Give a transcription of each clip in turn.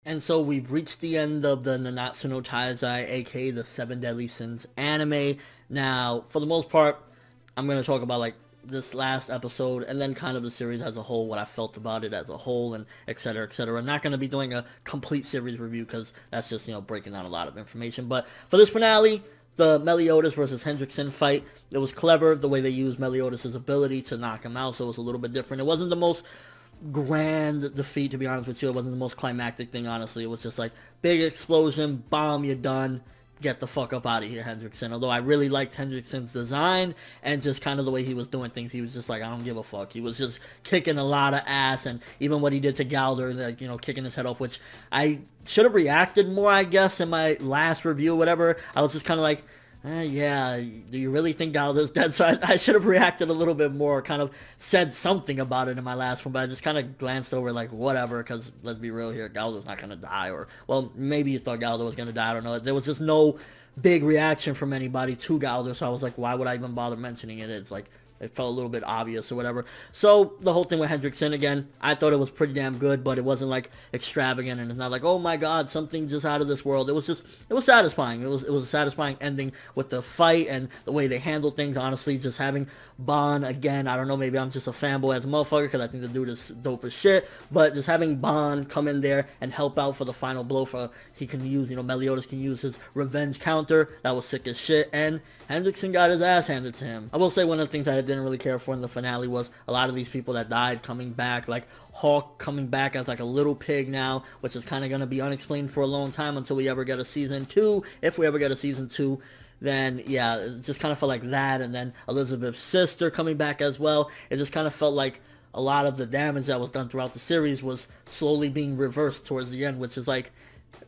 And so we've reached the end of the Nanatsu no Taizai, aka the Seven Deadly Sins anime. Now, for the most part, I'm going to talk about like this last episode and then kind of the series as a whole, what I felt about it as a whole, and etc. etc. I'm not going to be doing a complete series review because that's just, breaking down a lot of information. But for this finale, the Meliodas versus Hendrickson fight, it was clever the way they used Meliodas' ability to knock him out, so it was a little bit different. It wasn't the most grand defeat, to be honest with you. It wasn't the most climactic thing, honestly. It was just like, big explosion, bomb, you're done. Get the fuck up out of here, Hendrickson. Although I really liked Hendrickson's design and just kind of the way he was doing things. He was just like, I don't give a fuck. He was just kicking a lot of ass, and even what he did to Galder, like, kicking his head off, which I should have reacted more, I guess, in my last review or whatever. I was just kind of like, yeah, do you really think Galder's dead? So I should have reacted a little bit more, kind of said something about it in my last one, but I just kind of glanced over like, whatever, because let's be real here, Galder's not going to die, or, well, maybe you thought Galder was going to die, I don't know. There was just no big reaction from anybody to Galder, so I was like, why would I even bother mentioning it? It's like, it felt a little bit obvious or whatever. So, the whole thing with Hendrickson, again, I thought it was pretty damn good, but it wasn't, like, extravagant, and it's not like, oh my god, something just out of this world. It was just, it was satisfying. It was a satisfying ending with the fight and the way they handled things, honestly. Just having Bon, again, I don't know, maybe I'm just a fanboy as a motherfucker, because I think the dude is dope as shit, but just having Bon come in there and help out for the final blow, for he can use, Meliodas can use his revenge counter, that was sick as shit, and Hendrickson got his ass handed to him. I will say one of the things I didn't really care for in the finale was a lot of these people that died coming back, like Hawk coming back as like a little pig now, which is kind of going to be unexplained for a long time until we ever get a season 2, if we ever get a season 2. Then, yeah, it just kind of felt like that, and then Elizabeth's sister coming back as well. It just kind of felt like a lot of the damage that was done throughout the series was slowly being reversed towards the end, which is like,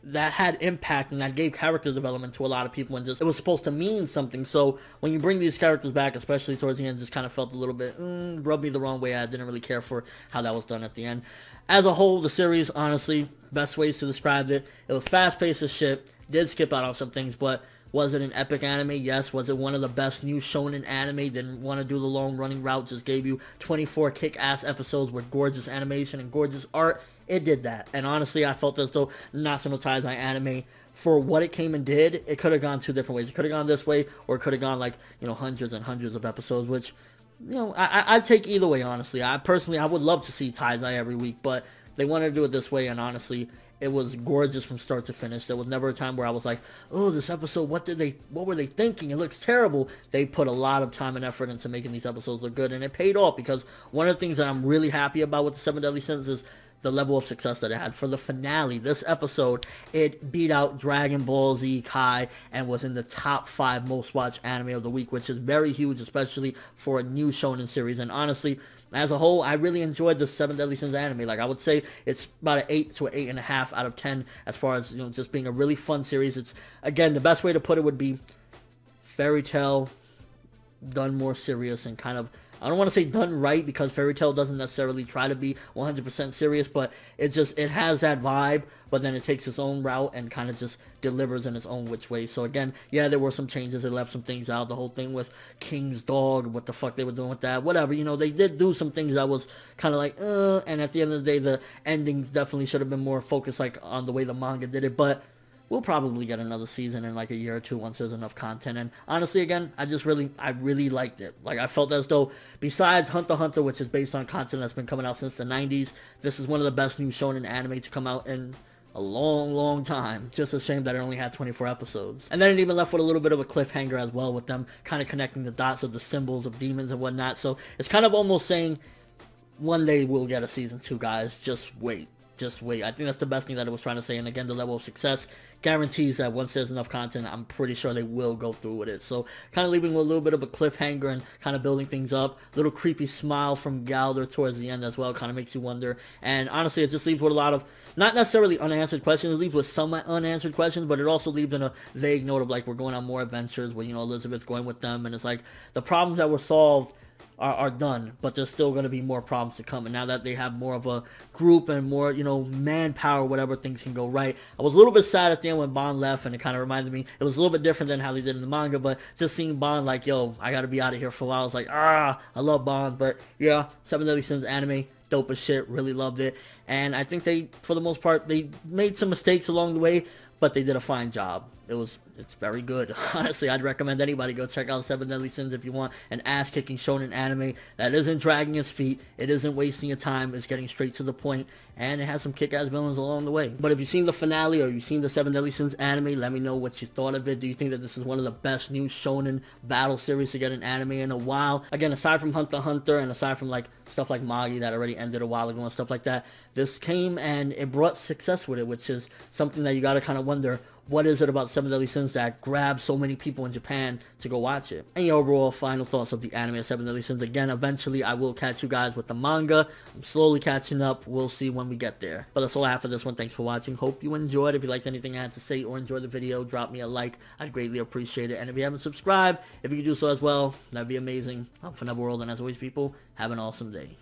that had impact and that gave character development to a lot of people, and just, it was supposed to mean something. So when you bring these characters back, especially towards the end, just kind of felt a little bit, rubbed me the wrong way. I didn't really care for how that was done at the end. As a whole, the series, honestly, best ways to describe it, it was fast-paced as shit, did skip out on some things, but was it an epic anime? Yes. Was it one of the best new shonen anime? Didn't want to do the long running route, just gave you 24 kick-ass episodes with gorgeous animation and gorgeous art. It did that. And honestly, I felt as though Natsu no Taizai anime, for what it came and did, it could have gone two different ways. It could have gone this way, or it could have gone like, hundreds and hundreds of episodes, which, I'd take either way, honestly. I would love to see Taizai every week, but they wanted to do it this way, and honestly, it was gorgeous from start to finish. There was never a time where I was like, oh, this episode, what were they thinking? It looks terrible. They put a lot of time and effort into making these episodes look good, and it paid off, because one of the things that I'm really happy about with the Seven Deadly Sins is the level of success that it had. For the finale, this episode, it beat out Dragon Ball Z Kai and was in the top 5 most watched anime of the week, which is very huge, especially for a new shonen series. And honestly, as a whole, I really enjoyed the Seven Deadly Sins anime. Like, I would say it's about an 8 to an 8.5 out of 10 as far as, just being a really fun series. It's, again, the best way to put it would be Fairy Tail done more serious and kind of, I don't want to say done right, because Fairy Tail doesn't necessarily try to be 100% serious, but it has that vibe, but then it takes its own route and kind of just delivers in its own which way. So again, yeah, there were some changes. They left some things out. The whole thing with King's dog, what the fuck they were doing with that, whatever. They did do some things that was kind of like, and at the end of the day, the ending definitely should have been more focused like on the way the manga did it, but we'll probably get another season in like a year or two once there's enough content. And honestly, again, I really liked it. Like, I felt as though, besides Hunter x Hunter, which is based on content that's been coming out since the 90s, this is one of the best new shonen anime to come out in a long, long time. Just a shame that it only had 24 episodes. And then it even left with a little bit of a cliffhanger as well, with them kind of connecting the dots of the symbols of demons and whatnot. So it's kind of almost saying, one day we'll get a season 2, guys. Just wait. Just wait. I think that's the best thing that it was trying to say. And again, the level of success guarantees that once there's enough content, I'm pretty sure they will go through with it. So kind of leaving with a little bit of a cliffhanger and kind of building things up. Little creepy smile from Galder towards the end as well. Kind of makes you wonder. And honestly, it just leaves with a lot of, not necessarily unanswered questions. It leaves with some unanswered questions, but it also leaves in a vague note of like, we're going on more adventures where, Elizabeth's going with them. And it's like, the problems that were solved are done, but there's still going to be more problems to come. And now that they have more of a group and more, you know, manpower, whatever, things can go right. I was a little bit sad at the end when Bond left, and it kind of reminded me, it was a little bit different than how they did in the manga, but just seeing Bond like, yo, I got to be out of here for a while. I was like, I love Bond. But yeah, Seven Deadly Sins anime, dope as shit, really loved it. And I think they, for the most part, they made some mistakes along the way, but they did a fine job. It's very good. Honestly, I'd recommend anybody go check out Seven Deadly Sins if you want an ass-kicking shonen anime that isn't dragging its feet, it isn't wasting your time, it's getting straight to the point, and it has some kick-ass villains along the way. But if you've seen the finale or you've seen the Seven Deadly Sins anime, let me know what you thought of it. Do you think that this is one of the best new shonen battle series to get an anime in a while? Again, aside from Hunter x Hunter and aside from like stuff like Magi that already ended a while ago and stuff like that, this came and it brought success with it, which is something that you gotta kind of wonder, what is it about Seven Deadly Sins that grabs so many people in Japan to go watch it? And your overall final thoughts of the anime of Seven Deadly Sins. Again, eventually I will catch you guys with the manga. I'm slowly catching up. We'll see when we get there. But that's all I have for this one. Thanks for watching. Hope you enjoyed. If you liked anything I had to say or enjoyed the video, drop me a like. I'd greatly appreciate it. And if you haven't subscribed, if you could do so as well, that'd be amazing. I'm for Neverworld, and as always, people, have an awesome day.